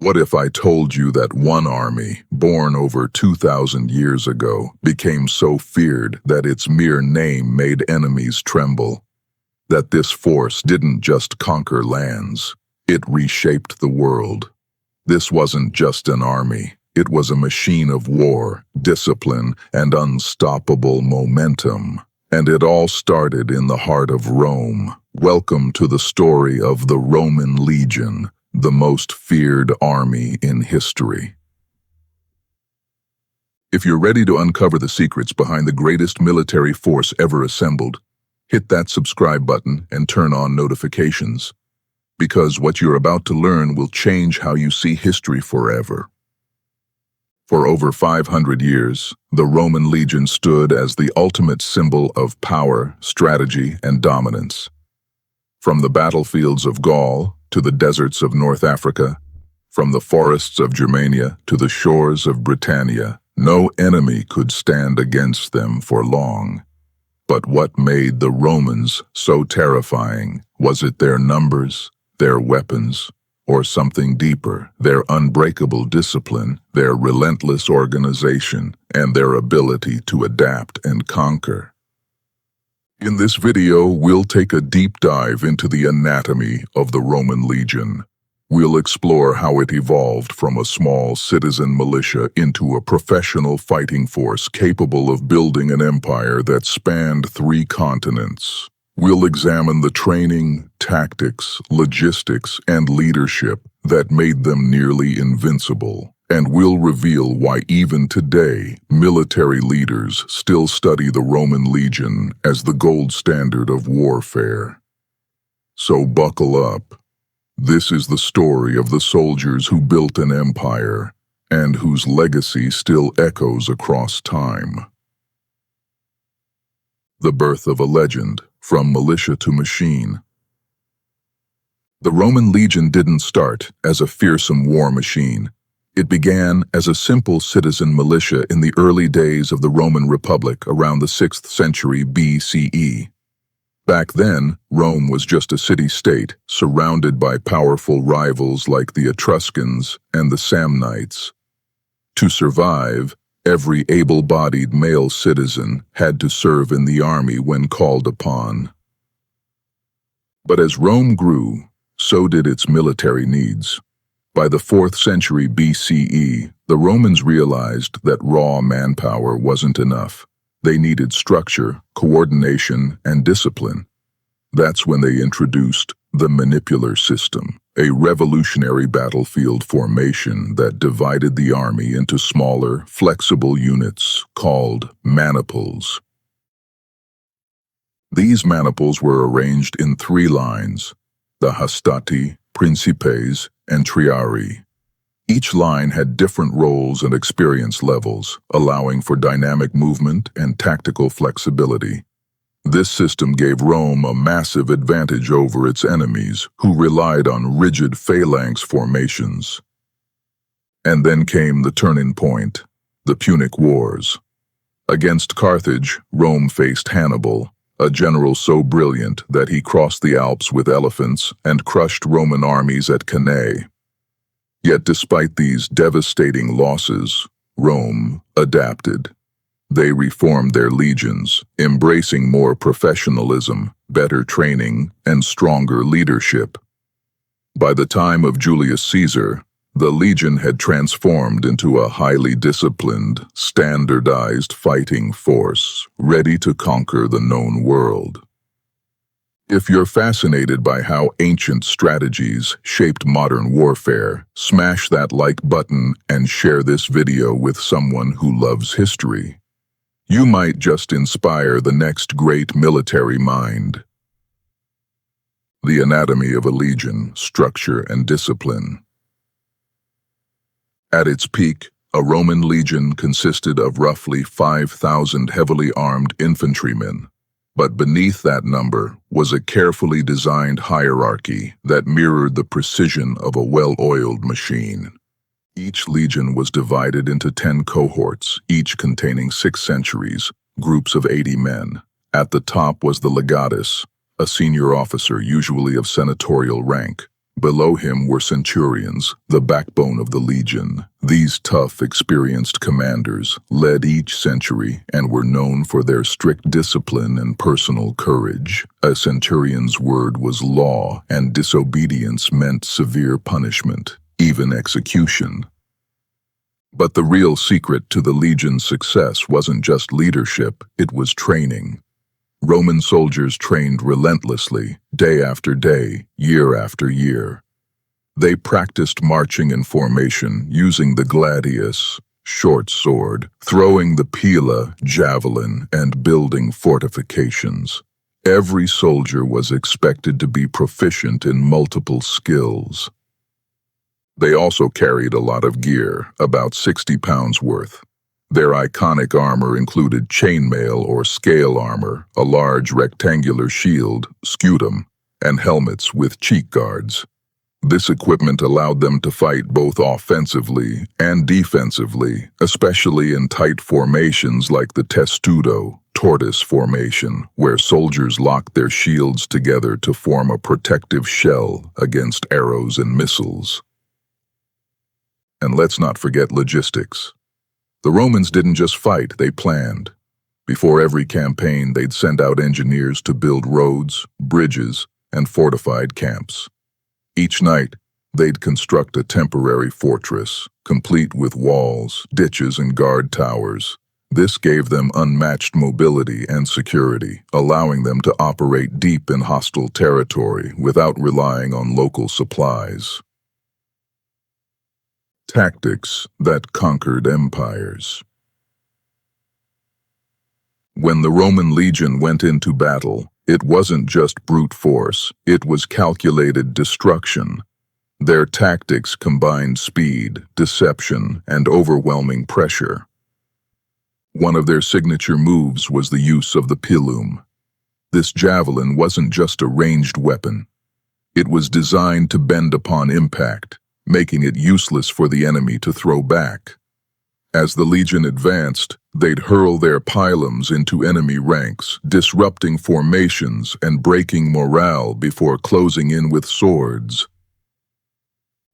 What if I told you that one army, born over 2,000 years ago, became so feared that its mere name made enemies tremble? That this force didn't just conquer lands, it reshaped the world. This wasn't just an army, it was a machine of war, discipline, and unstoppable momentum. And it all started in the heart of Rome. Welcome to the story of the Roman legion, the most feared army in history. If you're ready to uncover the secrets behind the greatest military force ever assembled, hit that subscribe button and turn on notifications, because what you're about to learn will change how you see history forever. For over 500 years, the Roman legion stood as the ultimate symbol of power, strategy, and dominance. From the battlefields of Gaul to the deserts of North Africa, from the forests of Germania to the shores of Britannia, no enemy could stand against them for long. But what made the Romans so terrifying? Was it their numbers, their weapons, or something deeper, their unbreakable discipline, their relentless organization, and their ability to adapt and conquer? In this video, we'll take a deep dive into the anatomy of the Roman legion. We'll explore how it evolved from a small citizen militia into a professional fighting force capable of building an empire that spanned 3 continents. We'll examine the training, tactics, logistics, and leadership that made them nearly invincible. And we'll reveal why even today, military leaders still study the Roman legion as the gold standard of warfare. So buckle up. This is the story of the soldiers who built an empire and whose legacy still echoes across time. The birth of a legend, from militia to machine. The Roman legion didn't start as a fearsome war machine. It began as a simple citizen militia in the early days of the Roman Republic around the 6th century BCE. Back then, Rome was just a city-state surrounded by powerful rivals like the Etruscans and the Samnites. To survive, every able-bodied male citizen had to serve in the army when called upon. But as Rome grew, so did its military needs. By the 4th century BCE, the Romans realized that raw manpower wasn't enough. They needed structure, coordination, and discipline. That's when they introduced the manipular system, a revolutionary battlefield formation that divided the army into smaller, flexible units called maniples. These maniples were arranged in 3 lines: the hastati, principes, and triarii. Each line had different roles and experience levels, allowing for dynamic movement and tactical flexibility. This system gave Rome a massive advantage over its enemies, who relied on rigid phalanx formations. And then came the turning point, the Punic Wars. Against Carthage, Rome faced Hannibal, a general so brilliant that he crossed the Alps with elephants and crushed Roman armies at Cannae. Yet despite these devastating losses, Rome adapted. They reformed their legions, embracing more professionalism, better training, and stronger leadership. By the time of Julius Caesar, the legion had transformed into a highly disciplined, standardized fighting force, ready to conquer the known world. If you're fascinated by how ancient strategies shaped modern warfare, smash that like button and share this video with someone who loves history. You might just inspire the next great military mind. The anatomy of a legion, structure and discipline. At its peak, a Roman legion consisted of roughly 5,000 heavily armed infantrymen. But beneath that number was a carefully designed hierarchy that mirrored the precision of a well-oiled machine. Each legion was divided into 10 cohorts, each containing 6 centuries, groups of 80 men. At the top was the legatus, a senior officer usually of senatorial rank. Below him were centurions, the backbone of the legion. These tough, experienced commanders led each century and were known for their strict discipline and personal courage. A centurion's word was law, and disobedience meant severe punishment, even execution. But the real secret to the legion's success wasn't just leadership, it was training. Roman soldiers trained relentlessly, day after day, year after year. They practiced marching in formation, using the gladius, short sword, throwing the pila, javelin, and building fortifications. Every soldier was expected to be proficient in multiple skills. They also carried a lot of gear, about 60 pounds worth. Their iconic armor included chainmail or scale armor, a large rectangular shield, scutum, and helmets with cheek guards. This equipment allowed them to fight both offensively and defensively, especially in tight formations like the testudo, tortoise formation, where soldiers locked their shields together to form a protective shell against arrows and missiles. And let's not forget logistics. The Romans didn't just fight, they planned. Before every campaign, they'd send out engineers to build roads, bridges, and fortified camps. Each night, they'd construct a temporary fortress, complete with walls, ditches, and guard towers. This gave them unmatched mobility and security, allowing them to operate deep in hostile territory without relying on local supplies. Tactics that conquered empires. When the Roman legion went into battle, it wasn't just brute force, it was calculated destruction. Their tactics combined speed, deception, and overwhelming pressure. One of their signature moves was the use of the pilum. This javelin wasn't just a ranged weapon. It was designed to bend upon impact, making it useless for the enemy to throw back. As the legion advanced, they'd hurl their pilums into enemy ranks, disrupting formations and breaking morale before closing in with swords.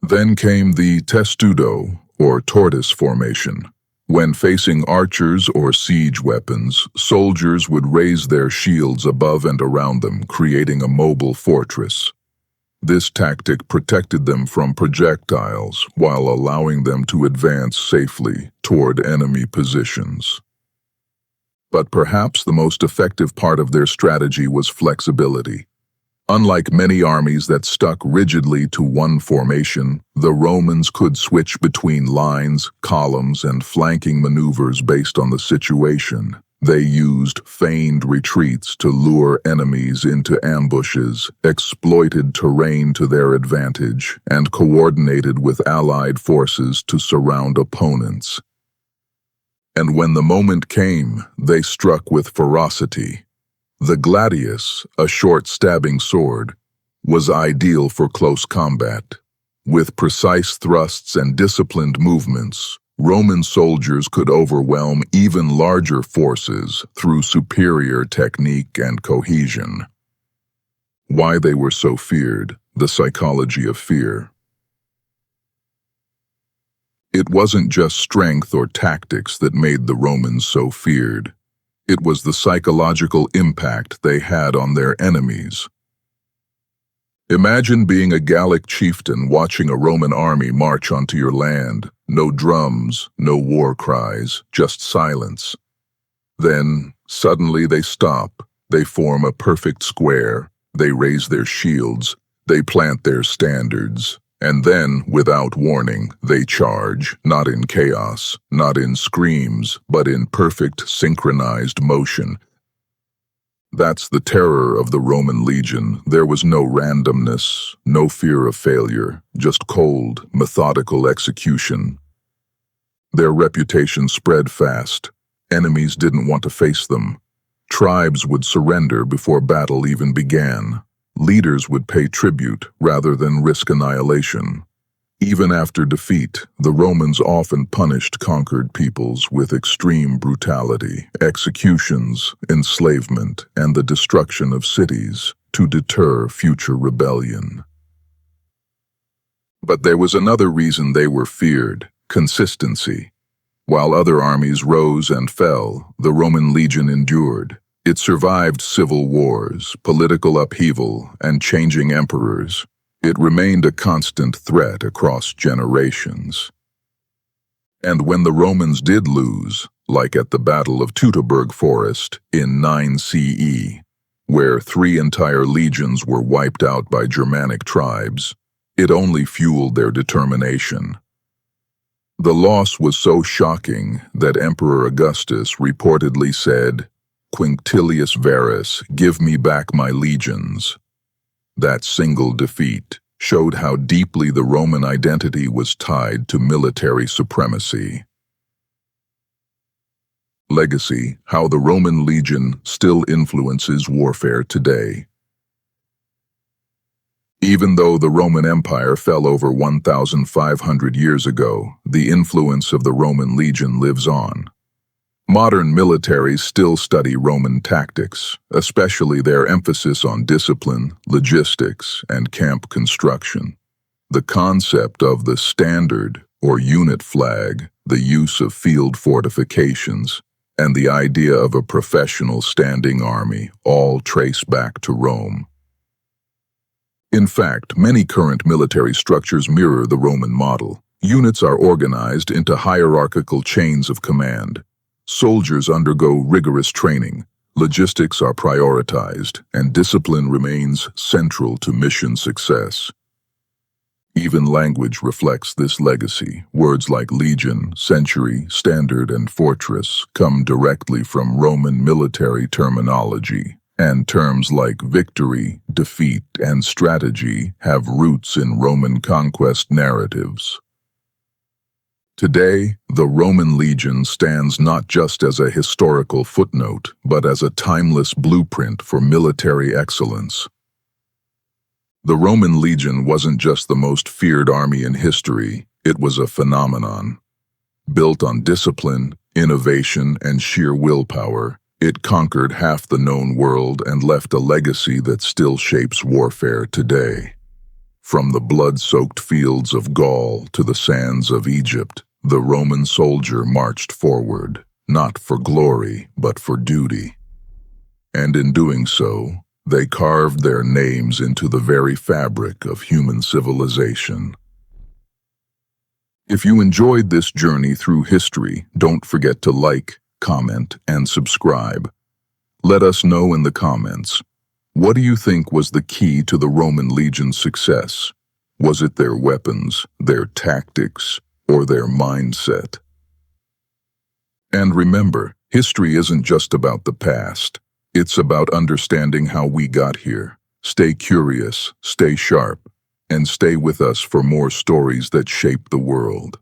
Then came the testudo, or tortoise formation. When facing archers or siege weapons, soldiers would raise their shields above and around them, creating a mobile fortress. This tactic protected them from projectiles while allowing them to advance safely toward enemy positions. But perhaps the most effective part of their strategy was flexibility. Unlike many armies that stuck rigidly to one formation, the Romans could switch between lines, columns, and flanking maneuvers based on the situation. They used feigned retreats to lure enemies into ambushes, exploited terrain to their advantage, and coordinated with allied forces to surround opponents. And when the moment came, they struck with ferocity. The gladius, a short stabbing sword, was ideal for close combat. With precise thrusts and disciplined movements, Roman soldiers could overwhelm even larger forces through superior technique and cohesion. Why they were so feared, the psychology of fear. It wasn't just strength or tactics that made the Romans so feared. It was the psychological impact they had on their enemies. Imagine being a Gallic chieftain watching a Roman army march onto your land. No drums, no war cries, just silence. Then, suddenly they stop. They form a perfect square. They raise their shields. They plant their standards. And then, without warning, they charge, not in chaos, not in screams, but in perfect synchronized motion. That's the terror of the Roman legion. There was no randomness, no fear of failure, just cold, methodical execution. Their reputation spread fast. Enemies didn't want to face them. Tribes would surrender before battle even began. Leaders would pay tribute rather than risk annihilation. Even after defeat, the Romans often punished conquered peoples with extreme brutality, executions, enslavement, and the destruction of cities to deter future rebellion. But there was another reason they were feared: consistency. While other armies rose and fell, the Roman legion endured. It survived civil wars, political upheaval, and changing emperors. It remained a constant threat across generations. And when the Romans did lose, like at the Battle of Teutoburg Forest in 9 CE, where 3 entire legions were wiped out by Germanic tribes, it only fueled their determination. The loss was so shocking that Emperor Augustus reportedly said, "Quinctilius Varus, give me back my legions." That single defeat showed how deeply the Roman identity was tied to military supremacy. Legacy: how the Roman legion still influences warfare today. Even though the Roman Empire fell over 1,500 years ago, the influence of the Roman legion lives on. Modern militaries still study Roman tactics, especially their emphasis on discipline, logistics, and camp construction. The concept of the standard or unit flag, the use of field fortifications, and the idea of a professional standing army all trace back to Rome. In fact, many current military structures mirror the Roman model. Units are organized into hierarchical chains of command. Soldiers undergo rigorous training, logistics are prioritized, and discipline remains central to mission success. Even language reflects this legacy. Words like legion, century, standard, and fortress come directly from Roman military terminology, and terms like victory, defeat, and strategy have roots in Roman conquest narratives. Today, the Roman legion stands not just as a historical footnote, but as a timeless blueprint for military excellence. The Roman legion wasn't just the most feared army in history, it was a phenomenon. Built on discipline, innovation, and sheer willpower, it conquered half the known world and left a legacy that still shapes warfare today. From the blood-soaked fields of Gaul to the sands of Egypt, the Roman soldier marched forward, not for glory, but for duty. And in doing so, they carved their names into the very fabric of human civilization. If you enjoyed this journey through history, don't forget to like, comment, and subscribe. Let us know in the comments, what do you think was the key to the Roman legion's success? Was it their weapons, their tactics, or their mindset? And remember, history isn't just about the past. It's about understanding how we got here. Stay curious, stay sharp, and stay with us for more stories that shape the world.